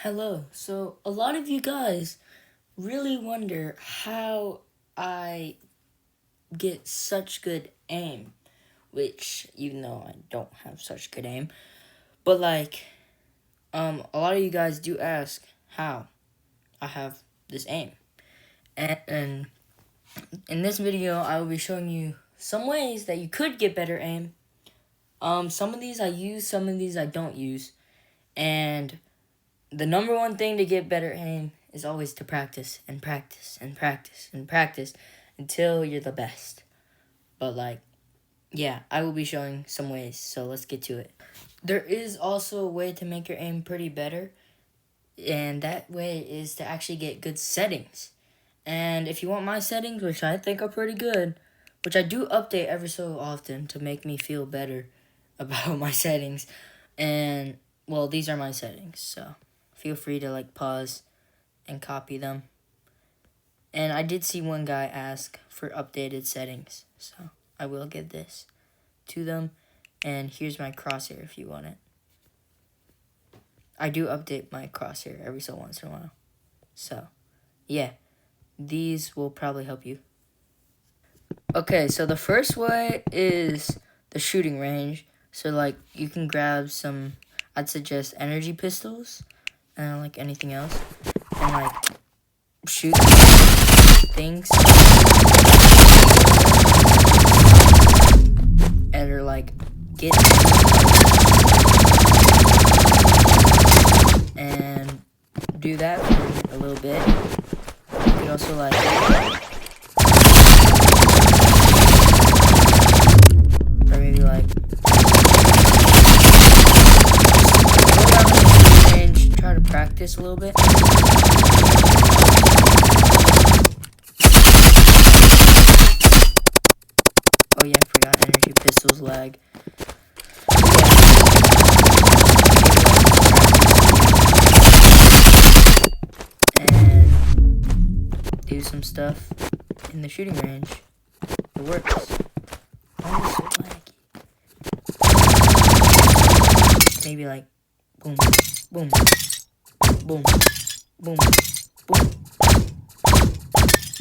Hello. So, a lot of you guys really wonder how I get such good aim, which even though I don't have such good aim, but a lot of you guys do ask how I have this aim. And in this video, I will be showing you some ways that you could get better aim. Some of these I use, some of these I don't use. And the number one thing to get better aim is always to practice and practice and practice and practice until you're the best. But yeah, I will be showing some ways, so let's get to it. There is also a way to make your aim pretty better, and that way is to actually get good settings. And if you want my settings, which I think are pretty good, which I do update every so often to make me feel better about my settings, and well, these are my settings, so feel free to pause and copy them. And I did see one guy ask for updated settings, so I will give this to them. And here's my crosshair if you want it. I do update my crosshair every so once in a while. So, yeah, these will probably help you. Okay, so the first way is the shooting range. So, you can grab some, I'd suggest energy pistols, and anything else, and shoot things, and get and do that for a little bit. You could also or maybe range, try to practice a little bit. Oh yeah, I forgot energy pistols lag. And do some stuff in the shooting range. It works. Oh, so laggy. Maybe boom, boom, boom, boom, boom.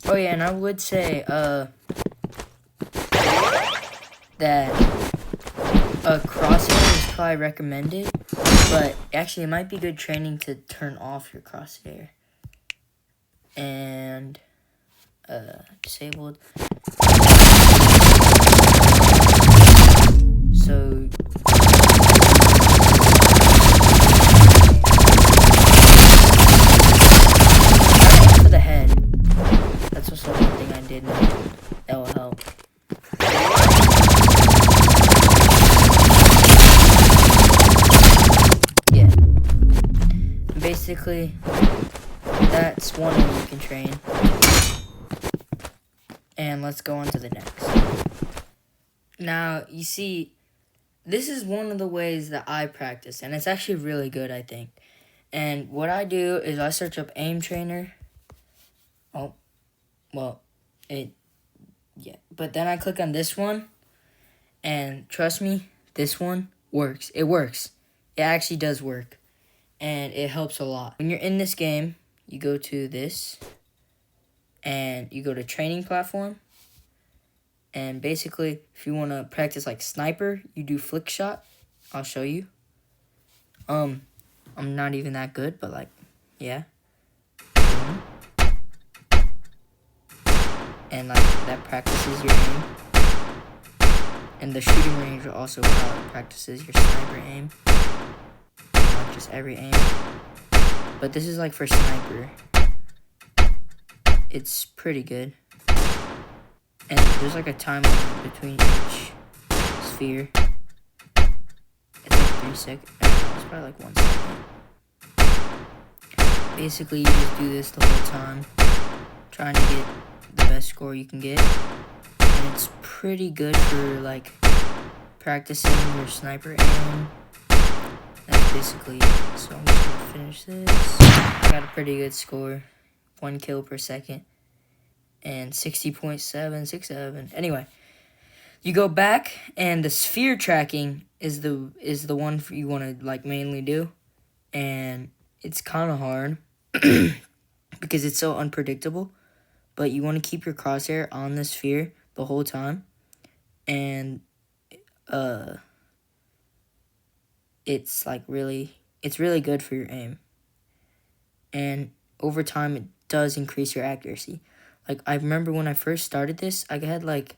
Oh yeah, and I would say that a crosshair is probably recommended, but actually it might be good training to turn off your crosshair. And disabled. So for the head. That's also one thing I did that will help. Yeah. Basically, that's one way you can train. And let's go on to the next. Now, you see, this is one of the ways that I practice, and it's actually really good, I think. And what I do is I search up aim trainer. Oh, well, yeah. But then I click on this one, and trust me, this one works. It works. It actually does work, and it helps a lot. When you're in this game, you go to this, and you go to training platform. And basically, if you want to practice sniper, you do flick shot. I'll show you. I'm not even that good, but yeah. And that practices your aim. And the shooting range also practices your sniper aim. Not just every aim. But this is for sniper. It's pretty good. And there's a time limit between each sphere. It's 3 seconds. It's probably 1 second. Basically, you just do this the whole time, trying to get the best score you can get. And it's pretty good for practicing your sniper aim. That's basically it. So I'm just gonna finish this. I got a pretty good score, 1 kill per second. And 60.767. Anyway, you go back, and the sphere tracking is the one you want to mainly do, and it's kind of hard because it's so unpredictable, but you want to keep your crosshair on the sphere the whole time, and it's really good for your aim, and over time it does increase your accuracy. Like, I remember when I first started this, I had like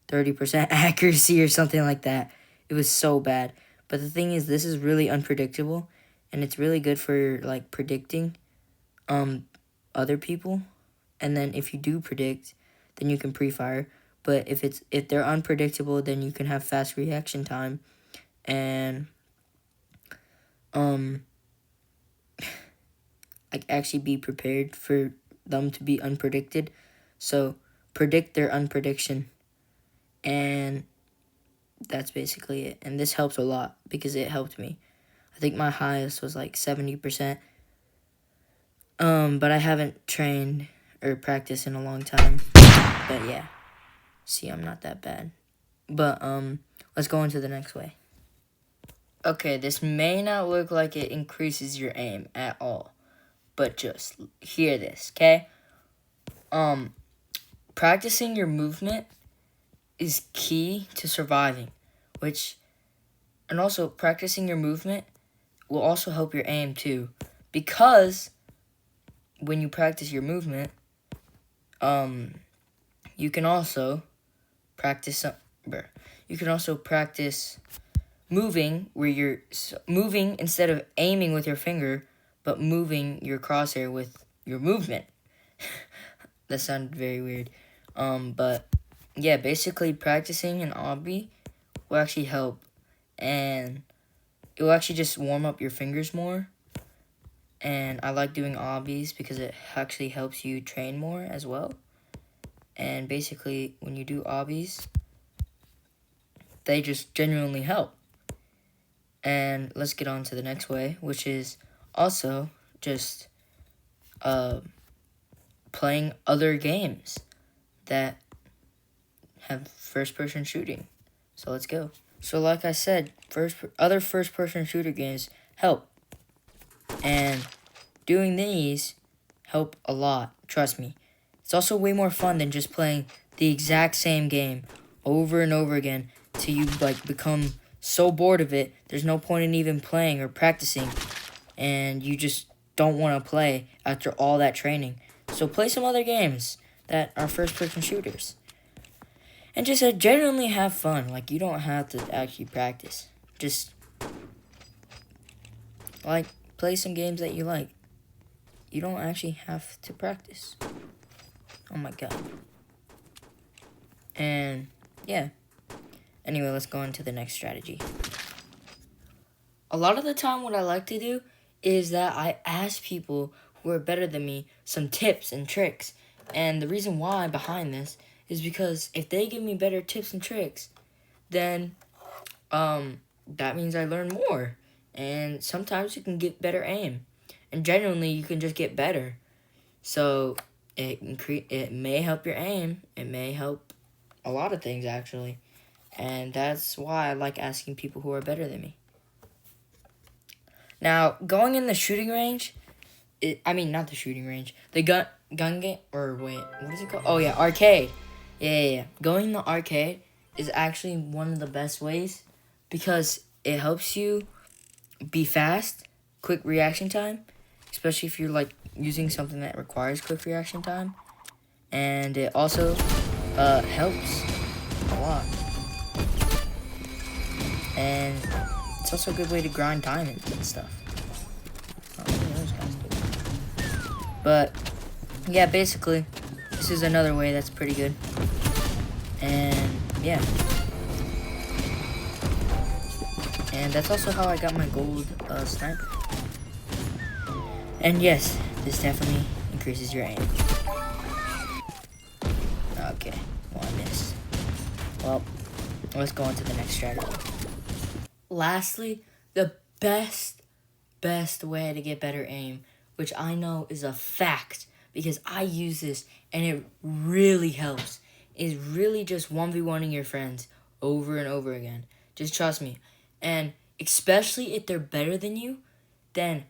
30% accuracy or something like that. It was so bad. But the thing is, this is really unpredictable, and it's really good for like predicting other people. And then if you do predict, then you can pre-fire. But if they're unpredictable, then you can have fast reaction time, and like actually be prepared for them to be unpredicted. So predict their unprediction, and that's basically it. And this helps a lot because it helped me. I think my highest was like 70%. But I haven't trained or practiced in a long time. But yeah, see, I'm not that bad. But let's go into the next way. Okay, this may not look like it increases your aim at all, but just hear this, okay? Practicing your movement is key to surviving, and also practicing your movement will also help your aim too, because when you practice your movement, you can also practice moving, where you're moving instead of aiming with your finger, but moving your crosshair with your movement. That sounded very weird. But yeah, basically practicing an obby will actually help, and it will actually just warm up your fingers more. And I like doing obbies because it actually helps you train more as well. And basically, when you do obbies, they just genuinely help. And let's get on to the next way, which is also just playing other games that have first-person shooting. So let's go. So like I said, other first-person shooter games help. And doing these help a lot, trust me. It's also way more fun than just playing the exact same game over and over again till you like become so bored of it, there's no point in even playing or practicing, and you just don't want to play after all that training. So play some other games that are first-person shooters. And just genuinely have fun. Like, you don't have to actually practice. Just, like, play some games that you like. You don't actually have to practice. Oh my god. And, yeah. Anyway, let's go on to the next strategy. A lot of the time, what I like to do is that I ask people who are better than me some tips and tricks. And the reason why behind this is because if they give me better tips and tricks, then that means I learn more. And sometimes you can get better aim. And genuinely, you can just get better. So it may help your aim. It may help a lot of things, actually. And that's why I like asking people who are better than me. Now, going in the shooting range, not the shooting range, the gun game, or wait, what is it called? Oh, yeah, arcade. Yeah. Going in the arcade is actually one of the best ways because it helps you be fast, quick reaction time, especially if you're, like, using something that requires quick reaction time. And it also helps a lot. And it's also a good way to grind diamonds and stuff. Those guys do. But yeah, basically, this is another way that's pretty good. And yeah. And that's also how I got my gold sniper. And yes, this definitely increases your aim. Okay, well, I missed. Well, let's go on to the next strategy. Lastly, the best way to get better aim, which I know is a fact because I use this and it really helps, is really just 1v1ing your friends over and over again. Just trust me. And especially if they're better than you, then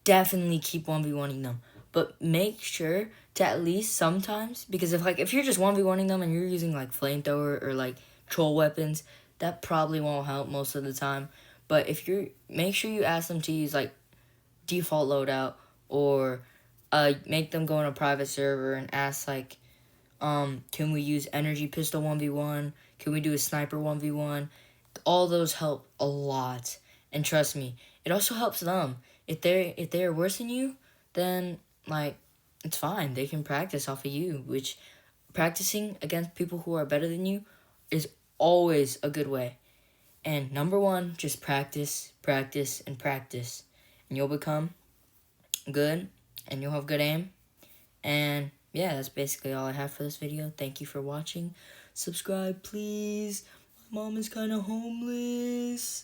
definitely keep 1v1ing them. But make sure to at least sometimes, because if you're just 1v1ing them and you're using like flamethrower or like troll weapons, that probably won't help most of the time. But if you're, make sure you ask them to use like default loadout, or make them go in a private server and ask like, can we use energy pistol 1v1? Can we do a sniper 1v1? All those help a lot. And trust me, it also helps them. If they're worse than you, then like it's fine. They can practice off of you, which practicing against people who are better than you is always a good way. And number one, just practice, practice, and practice. And you'll become good and you'll have good aim. And yeah, that's basically all I have for this video. Thank you for watching. Subscribe, please. My mom is kind of homeless.